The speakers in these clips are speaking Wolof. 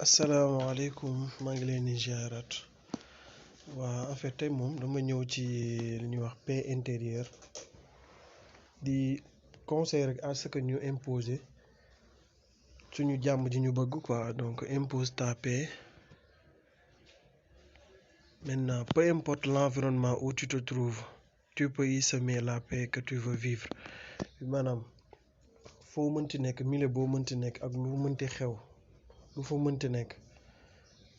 asalaamaaleykum maa ngi leen di ziaraat waa en fait tey moom dama ñëw ci li ñuy wax paix intérieure di conseil rek à ce que ñu imposer suñu jàmm ji ñu bëgg quoi donc impose ta paix. Maintenant peu importe l'environnement où tu te trouves tu peux y semer la paix que tu veux vivre maanaam foo mënti nekk milieu boo mënti nekk ak lu mënti xew lu fa mënti nekk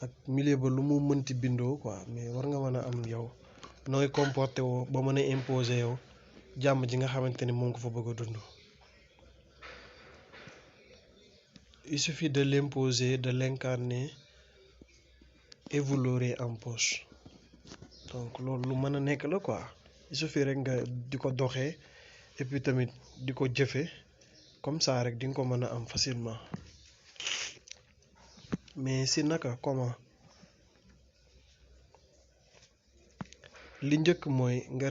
ak milieu ba lu mu mënti bindoo quoi mais war nga mën a am yow nooy comporté woo ba mën a imposer yow jàmm ji nga xamante ni moom ko fa bëgg a dund. Il suffit de l'imposer, de l'incarner et vous l'aurez en poche donc loolu lu mën a nekk la quoi il suffit rek nga di ko doxee et puis tamit di ko jëfe comme ça rek di nga ko mën a am facilement. Mais si naka comment li njëkk mooy nga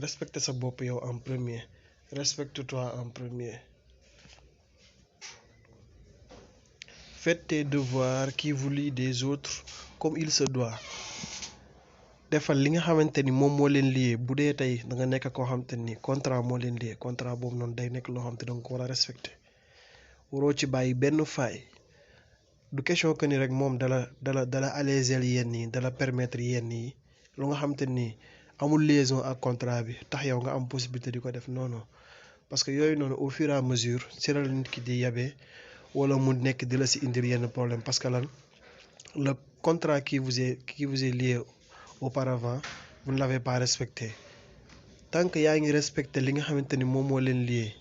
respecter sa bopp yow en premier, respecte-toi en premier. Faites tes devoirs qui vous lient des autres comme il se doit. Defal li nga xamante ni moom moo leen lié bu dee tey da nga nekk koo xamante ni contrat moo leen lié contrat boobu noonu day nekk loo xamante da nga ko war a respecter waroo ci bàyyi benn faay. Du question que ni rek moom dala alléger yenn yi dala permettre yenn yi lu nga xamante ni amul liaison ak contrat bi tax yow nga am possibilité di ko def non non parce que yooyu noonu au fur et à mesure ci la nit ki di yabee wala mu nekk di la si indil yenn problème parce que lan le contrat qui vous est lié auparavant vous ne l'avez pas respecté. Tant que yaa ngi respecté li nga xamante ni moom moo leen lié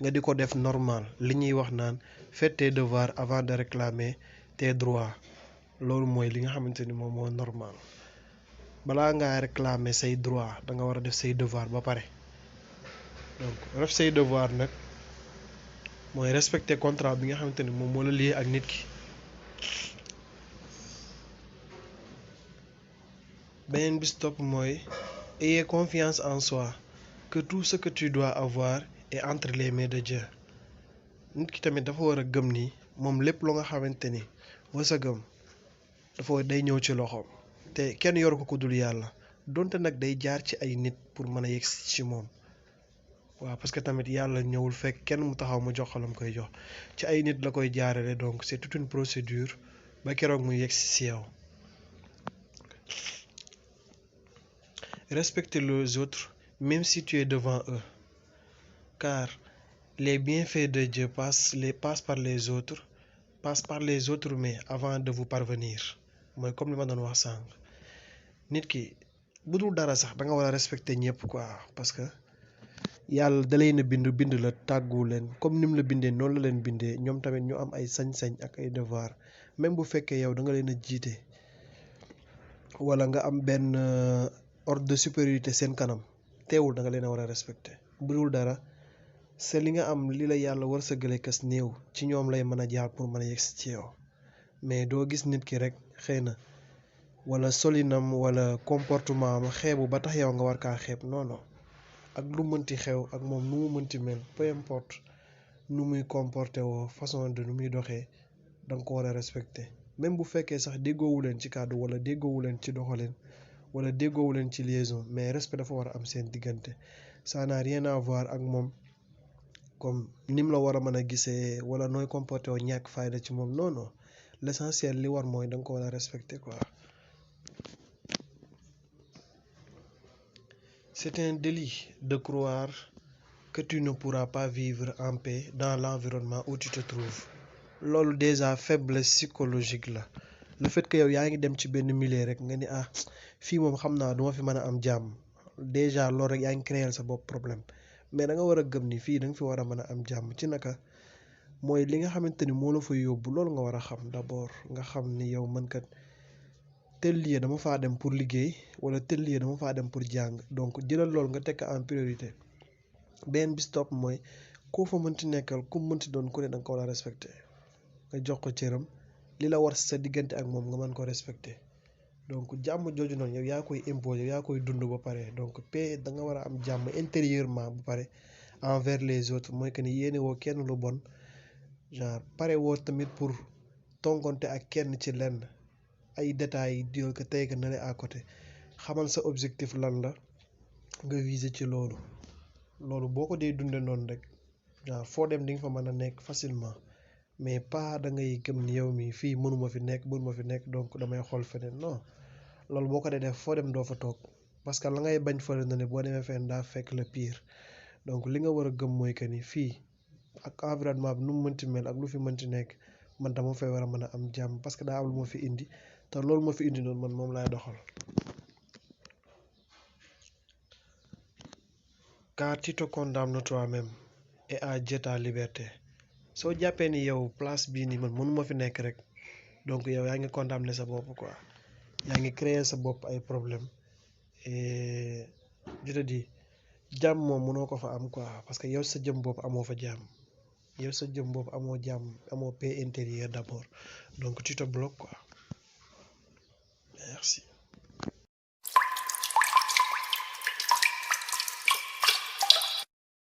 nga di ko def normal li ñuy wax naan faites tes devoirs avant de réclamer tes droits loolu mooy li nga xamante ni moom moo normal. Balaa ngaa réclamer say droit da nga war a def say devoir ba pare donc def say devoir nag mooy respecter contrat bi nga xamante ni moom moo la lié ak nit ki. Beneen bi stop mooy ayez confiance en soi que tout ce que tu dois avoir est entre les mains de Dieu. Nit ki tamit dafa war a gëm ni moom lépp lu nga xamante ni wërsëgam dafa day ñëw ci loxoom te kenn yoru ko ku dul yàlla donte nag day jaar ci ay nit pour mën a yegg ci moom waaw parce que tamit yàlla ñëwul fekk kenn mu taxaw mu jox ko la mu koy jox ci ay nit la koy jaarale donc c'est toute une procédure ba keroog muy yegg ci yow. Respecte les autres même si tu es devant eux car les bienfaits de Dieu passent par les autres mais avant de vous parvenir mooy comme li ma doon wax sànq nit ki bu dul dara sax da nga war a respecter ñëpp quoi parce que yàlla da leen a bind la tàggu leen comme ni mu la bindee noonu la leen bindee ñoom tamit ñu am ay sañ-sañ ak ay devoir même bu fekkee yow da nga leen a jiite wala nga am benn ordre de supériorité seen kanam teewul da nga leen a war a respecter bu dul dara c'est li nga am li la yàlla war sa gële kas néew ci ñoom lay mën a jaar pour mën a yegg ci yow mais doo gis nit ki rek xëy na wala solinam wala comportement am xeebu ba tax yow nga war kaa xeeb non non ak lu mënti xew ak moom nu mu mënti mel peu importe nu muy comporté woo façon de nu muy doxee da nga ko war a respecter même bu fekkee sax déggoowu leen ci kàddu wala déggoowu leen ci doxalin wala déggoowu leen ci liaison mais respect dafa war a am seen diggante ça n'a rien à voir ak moom comme nim la war a mën a gisee wala nooy comporté woo ñàkk fayda ci moom non non l'essentiel li war mooy da nga ko war a respecter quoi. C'est un délit de croire que tu ne pourras pas vivre en paix dans l'environnement où tu te trouves loolu déjà faiblesse psychologique la le fait que yow yaa ngi dem ci benn milieu rek nga ni fii moom xam naa duma fi mën a am jàmm déjà loolu rek yaa ngi créer sa bopp problème mais da nga war a gëm ni fii da nga fi war a mën a am jàmm ci naka mooy li nga xamante ni moo la fa yóbbu loolu nga war a xam d'abord nga xam ni yow mën kat tel lieu dama faa dem pour liggéey wala tel lieu dama faa dem pour jàng donc jëlal loolu nga teg en priorité. Benn bis topp mooy koo fa mënti nekkal ku mënti doon ku ne da nga ko war a respecter nga jox ko cëram li la war sa diggante ak moom nga mën ko respecter donc jàmm jooju noonu yow yaa koy imposer yaa koy dund ba pare donc paix da nga war a am jàmm intérieurement ba pare envers les autres mooy que ni yéene woo kenn lu bon genre pare woo tamit pour tonkonte ak kenn ci lenn ay détails yi diol ko tey ko nale à côté xamal sa objectif lan la nga viser ci loolu boo ko dee dunde noonu rek waaw foo dem di nga fa mën a nekk facilement mais pas da ngay gëm ni yow mi fii mënuma fi nekk donc damay xool feneen non loolu boo ko dee def foo dem doo fa toog parce que la ngay bañ fële na ne boo demee fenn daa fekk le pire donc li nga war a gëm mooy que ni fii ak environnement bi nu mu mënti mel ak lu fi mënti nekk man dama fay war a mën a am jàmm parce que daa am lu ma fi indi te loolu ma fi indi noonu man moom laay doxal. Car tu te condamnes toi-même et à Dieu ta liberté soo jàppee ni yow place bii nii man mënuma fi nekk rek donc yow yaa ngi condamné sa bopp quoi yaa ngi créer sa bopp ay problème et je te dis jàmm moom mënoo ko fa am quoi parce que yow sa jëm bopp amoo fa jàmm yow sa jëm bopp amoo jàmm amoo paix intérieure d'abord donc tu te bloques quoi merci.